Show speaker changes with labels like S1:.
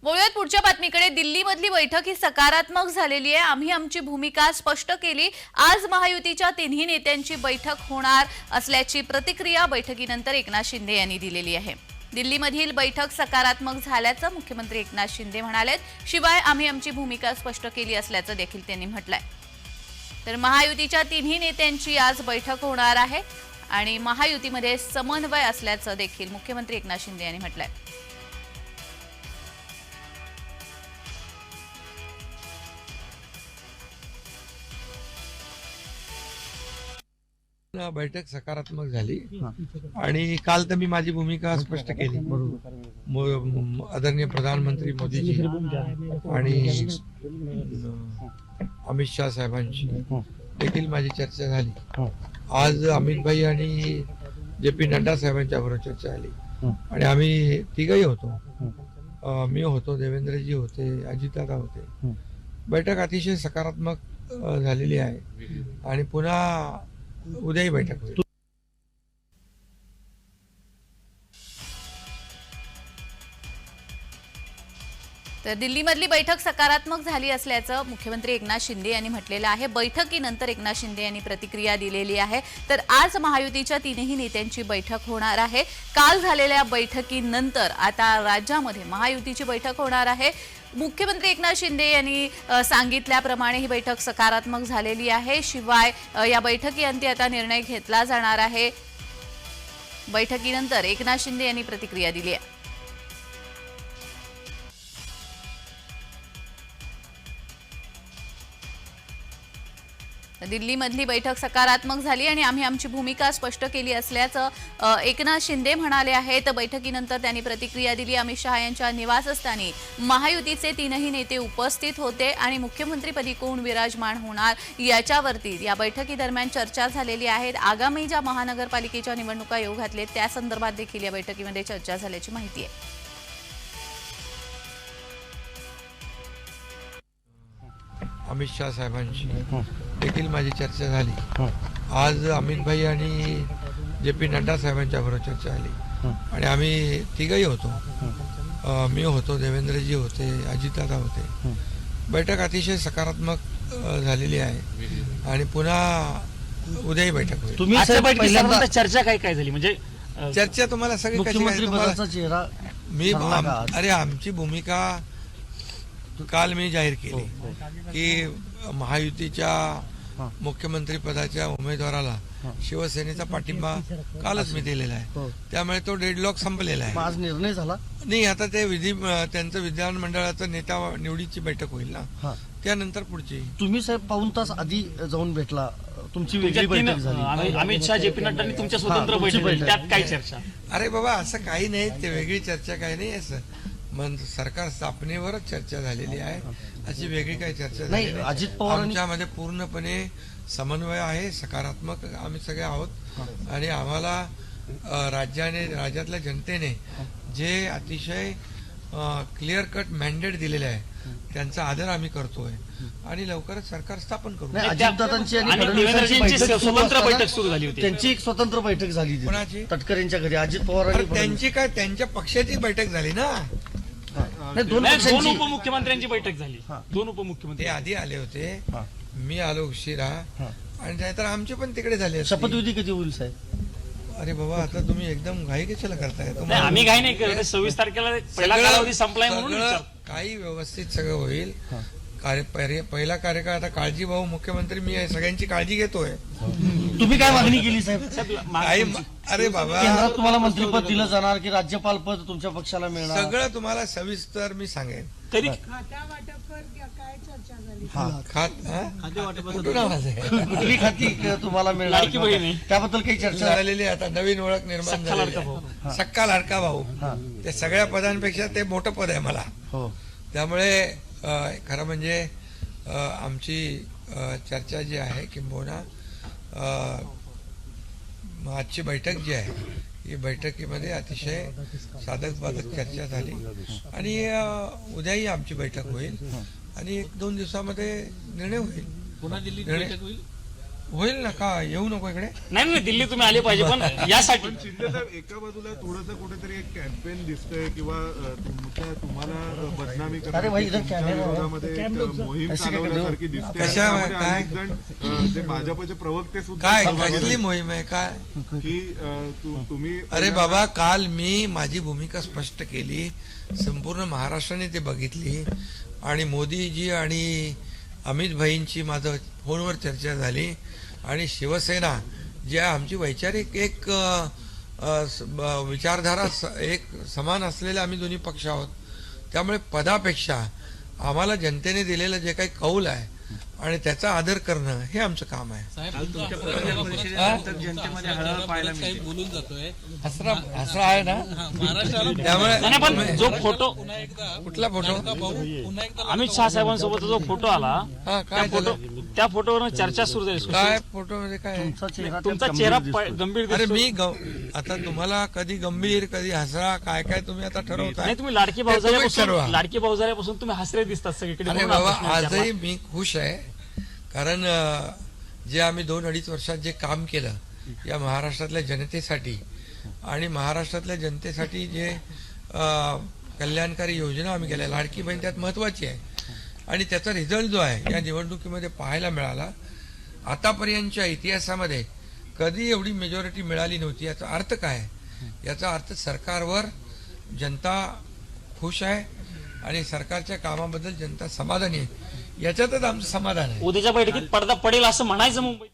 S1: बोलूयात पुढच्या बातमीकडे। दिल्लीमधली बैठक ही सकारात्मक झालेली आहे। आम्ही आमची भूमिका स्पष्ट केली। आज महायुतीच्या तिन्ही नेत्यांची बैठक होणार असल्याची प्रतिक्रिया बैठकीनंतर एकनाथ शिंदे यांनी दिलेली आहे। दिल्लीमधील बैठक सकारात्मक झाल्याचं मुख्यमंत्री एकनाथ शिंदे म्हणालेत। शिवाय आम्ही आमची भूमिका स्पष्ट केली असल्याचं देखील त्यांनी म्हटलंय। तर महायुतीच्या तिन्ही नेत्यांची आज बैठक होणार आहे आणि महायुतीमध्ये समन्वय असल्याचं देखील मुख्यमंत्री एकनाथ शिंदे यांनी म्हटलंय।
S2: बैठक सकारात्मक झाली आणि काल तर मी माझी भूमिका स्पष्ट केली। आदरणीय प्रधानमंत्री मोदीजी आणि अमित शाह साहेबांशी देखील माझी चर्चा झाली। आज अमित भाई आणि जे.पी. नड्डा साहेबांच्या बरोबर चर्चा झाली आणि आम्ही तिघही होतो। मी होतो, देवेंद्रजी होते, अजितदादा होते। बैठक अतिशय सकारात्मक झालेली आहे आणि पुन्हा उद्याही बैठक होईल।
S1: तर दिल्लीमधली बैठक सकारात्मक झाली असल्याचं मुख्यमंत्री एकनाथ शिंदे यांनी म्हटलेलं आहे। बैठकीनंतर एकनाथ शिंदे यांनी प्रतिक्रिया दिलेली आहे। तर आज महायुतीच्या तीनही नेत्यांची बैठक होणार आहे। काल झालेल्या बैठकीनंतर आता राज्यामध्ये महायुतीची बैठक होणार आहे। मुख्यमंत्री एकनाथ शिंदे यांनी सांगितल्याप्रमाणे ही बैठक सकारात्मक झालेली आहे। शिवाय या बैठकीअंती आता निर्णय घेतला जाणार आहे। बैठकीनंतर एकनाथ शिंदे यांनी प्रतिक्रिया दिली आहे। दिल्लीमधली बैठक सकारात्मक झाली आणि आम्ही आमची भूमिका स्पष्ट केली असल्याचं एकनाथ शिंदे म्हणाले आहेत। बैठकीनंतर त्यांनी प्रतिक्रिया दिली। अमित शाह यांच्या निवासस्थानी महायुतीचे तीनही नेते उपस्थित होते आणि मुख्यमंत्रीपदी कोण विराजमान होणार याच्यावरती या बैठकीदरम्यान चर्चा झालेली आहे। आगामी ज्या महानगरपालिकेच्या निवडणुका येऊ घातलेत त्या संदर्भात देखील या बैठकीमध्ये चर्चा झाल्याची माहिती आहे।
S2: अमित शाह साहेबांशी देखील माझी चर्चा झाली। आज अमित भाई आणि जे.पी. नड्डा साहेबांच्या बरोबर चर्चा झाली आणि आम्ही तिघही होतो। मी होतो, देवेंद्रजी होते, अजितदादा होते। बैठक अतिशय सकारात्मक झालेली आहे आणि पुन्हा उद्याही बैठक होईल।
S3: तुम्ही चर्चा काय झाली म्हणजे
S2: चर्चा तुम्हाला सगळी मी अरे आमची भूमिका काल मी जाहीर केली की महायुतीच्या मुख्यमंत्री पदाच्या उमेदवाराला शिवसेनेचा पाठिंबा कालच मी दिलेला आहे। त्यामुळे तो डेडलॉक संपलेला आहे।
S3: आज निर्णय झाला
S2: नाही, आता ते त्यांचं विधानमंडळाचं नेता निवडीची बैठक होईल ना, त्यानंतर पुढची।
S3: तुम्ही साहेब पाऊण तास आधी जाऊन भेटला, तुमची वेगळी बैठक झाली। अमित शाह, जे.पी. नड्डांनी तुमच्या स्वतंत्र बैठक, त्यात काय चर्चा?
S2: अरे बाबा, असं काही नाही, ते वेगळी चर्चा काही नाही। असं सरकार स्थापनेवरच चर्चा झालेली आहे, अशी वेगळी काही चर्चा झाली नाही।
S3: अजित पवार
S2: आमच्यामध्ये पूर्णपणे समन्वय आहे, सकारात्मक आम्ही सगळे आहोत आणि आम्हाला राज्यातल्या जनतेने जे अतिशय क्लिअर कट मॅन्डेट दिलेले आहे त्यांचा आदर आम्ही करतोय आणि लवकरच सरकार स्थापन करू।
S3: अजितदादांची आणि फडणवीसांची स्वतंत्र बैठक सुरू झाली होती, त्यांची एक स्वतंत्र बैठक झाली
S2: कोणाची?
S3: तटकरेंच्या घरी अजित पवार
S2: त्यांची काय, त्यांच्या पक्षाची बैठक झाली ना।
S3: दोन उपमुख्यमंत्र्यांची बैठक झाली, दोन उपमुख्यमंत्री
S2: आधी आले होते, मी आलो उशिरा आणि नाहीतर आमचे पण तिकडे झाले।
S3: शपथविधी कधी होईल साहेब?
S2: अरे बाबा, आता तुम्ही एकदम घाई कशाला करताय?
S3: आम्ही घाई नाही करत, 26 तारखेला पहिला कालावधी संपलाय म्हणून
S2: काही व्यवस्थित सगळं होईल। पहिला कार्यकाळ आता काळजी भाऊ मुख्यमंत्री मी आहे, सगळ्यांची काळजी घेतोय।
S3: तुम्ही काय मागणी केली साहेब?
S2: अरे बाबा,
S3: केंद्रात तुम्हाला मंत्रिपद दिलं जाणार की राज्यपाल पद तुमच्या पक्षाला मिळणार?
S2: सगळं तुम्हाला सविस्तर मी सांगेन।
S3: तरी कुठली खाती तुम्हाला मिळणार त्याबद्दल काही चर्चा
S2: झालेली? आता नवीन ओळख निर्माण झाली, सक्का लाडका भाऊ। ते सगळ्या पदांपेक्षा ते मोठं पद आहे मला। त्यामुळे खरं म्हणजे आमची चर्चा जी आहे किंबहुना आजची बैठक जी आहे ही बैठकीमध्ये अतिशय साधक बाधक चर्चा झाली आणि उद्याही आमची बैठक होईल आणि 1-2 दिवसामध्ये निर्णय होईल।
S3: पुन्हा दिल्लीत बैठक होईल
S2: होईल ना का येऊ नको इकडे
S3: नाही नाही, दिल्ली तुम्ही आले पाहिजे पण यासाठी
S4: शिंदे साहेब एका बाजूला थोडंसं कुठेतरी एक कॅम्पेन दिसतंय किंवा तुम्हाला बदनामी करण्याची विरोधामध्ये एक मोहीम चालवण्यासारखी दिसते.
S2: कशा-
S4: त्यामध्ये
S2: काय?
S4: अनेक जण जे भाजपचे प्रवक्ते सुद्धा
S2: काय
S4: सहभागी
S2: कसली
S4: आहेत.
S2: मोहीम आहे काय
S4: की तुम्ही
S2: अरे बाबा काल मी माझी भूमिका स्पष्ट केली संपूर्ण महाराष्ट्राने ते बघितली आणि मोदीजी आणि अमित भाईंची माझं फोनवर चर्चा झाली आणि शिवसेना जी आहे आमची वैचारिक एक विचारधारा एक समान असलेले आम्ही दोन्ही पक्ष आहोत त्यामुळे पदापेक्षा आम्हाला जनतेने दिलेलं जे काही कौल आहे आणि त्याचा आदर करणं हे आमचं काम आहे
S5: बोलून जातोय
S2: हसरा आहे ना
S5: महाराष्ट्राला
S2: त्यामुळे
S3: नाही, पण जो फोटो
S5: पुन्हा एकदा
S2: कुठला फोटो
S5: पुन्हा एकदा
S3: अमित शहा साहेबांसोबत जो फोटो आला
S2: हा काय
S3: त्या फोटोवर चर्चा सुरू झाली.
S2: काय फोटो मध्ये काय आहे?
S3: तुमचा चेहरा गंभीर
S2: अरे
S3: दिसतो.
S2: आता तुम्हाला कधी गंभीर कधी हसरा काय काय तुम्ही आता ठरवताय
S3: नाही, तुम्ही लाडकी
S2: ते तुम्ही ठरवा.
S3: भाऊजाऱ्यापासून तुम्ही हसरे दिसतात सगळीकडे
S2: अरे
S3: म्हणून
S2: बाबा
S3: हा प्रश्न विचारला.
S2: आजही मी खुश आहे कारण जे आम्ही 2-2.5 वर्षात जे काम केलं या महाराष्ट्रातल्या जनतेसाठी आणि महाराष्ट्रातल्या जनतेसाठी जे कल्याणकारी योजना आम्ही केल्या लाडकी बहीण त्यात महत्वाची आहे आणि त्याचा रिझल्ट जो आहे या निवडणुकीमध्ये पाहायला मिळाला. आतापर्यंतच्या इतिहासामध्ये कधी एवढी मेजॉरिटी मिळाली नव्हती. याचा अर्थ काय? याचा अर्थ सरकारवर जनता खुश आहे आणि सरकारच्या कामाबद्दल जनता समाधानी आहे. याच्यातच आमचं समाधान आहे.
S3: उद्याच्या बैठकीत पडदा पडेल असं म्हणायचं मुंबईत.